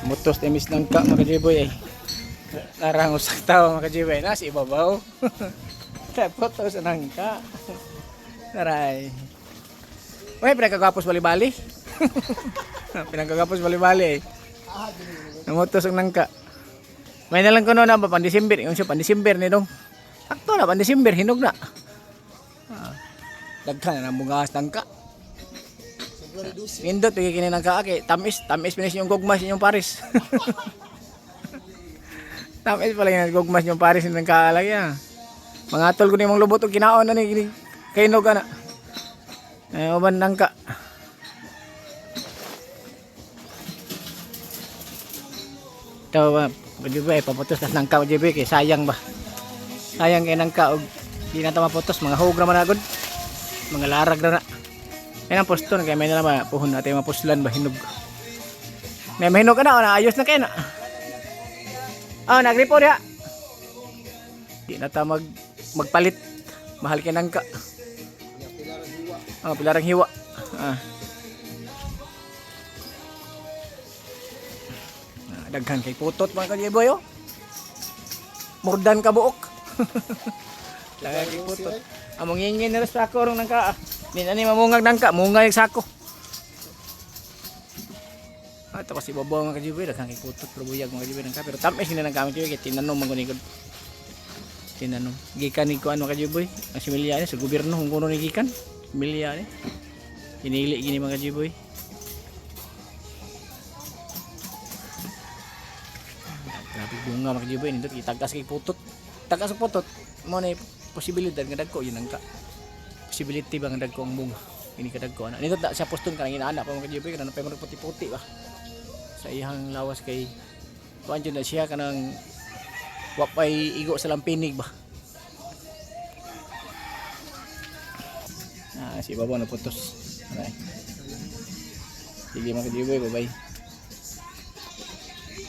Mutos timis ng ka mga kajiboy eh. Narangos ang tao mga kajiboy. Nasa ibabaw. Putos ng ka. Naray. Uy, pinagkagapos bali-bali. Pinagkagapos bali-bali eh. Namutos ang nangka. May nalang ko noon na ba pan-December. Yung siya pan-December ni dong. Sakto na pan-December. Hinog na. Daghan na ng bungas ng ka. Pindot kini nang kaake, tamis pinis yung gugmas yung Paris. Tamis pala yung gugmas yung Paris nang kaalay ya. Mga tol ko ni mong lubot og kinaon na ni kainog ana. Uban nang ka. Tawa, ba paputos tas nang ka JB kay sayang ba. Sayang kay nang ka og di na ta maputos mga hug ra man agud. Mga larag na na. Yan ang posto na kaya may naman puhon natin mapuslan ba hinog. May mahinog ka na, ayos na kayo na. Nagripo niya. Di na ta magpalit. Mahal ka nang ka. Pilarang hiwa. Daghan kay putot mga kajiboy oh. Mordan ka buok. Lagay kay putot. Among ngingin na sa ako rong nangka. Din ani mamungag nangka, mungay sako. Ato kasi babaw nga kajiboy daghang kay putot pero buyag mga kajiboy nangka pero tamis ni nang gamit kay tinanom mangunigod. Tinanom. Gikan ni ko ano kajiboy, ang similya ni sa gobyerno kung kuno ni gikan. Similya ni. Pinili gini mga kajiboy. Grabe bunga mga kajiboy nindot itagkas kay putot. Tagkas og putot mo na posibilidad nga dagko yun ang ka possibility ba nga dagko ang bunga ini ka dagko ana nito sa poston kanang inaana pa mga kajiboy kanang napay puti-puti ba sa iyang lawas kay kuan jud na siya kanang wapay igo sa lampinig ba si babaw na putos. Sige mga kajiboy, bye bye.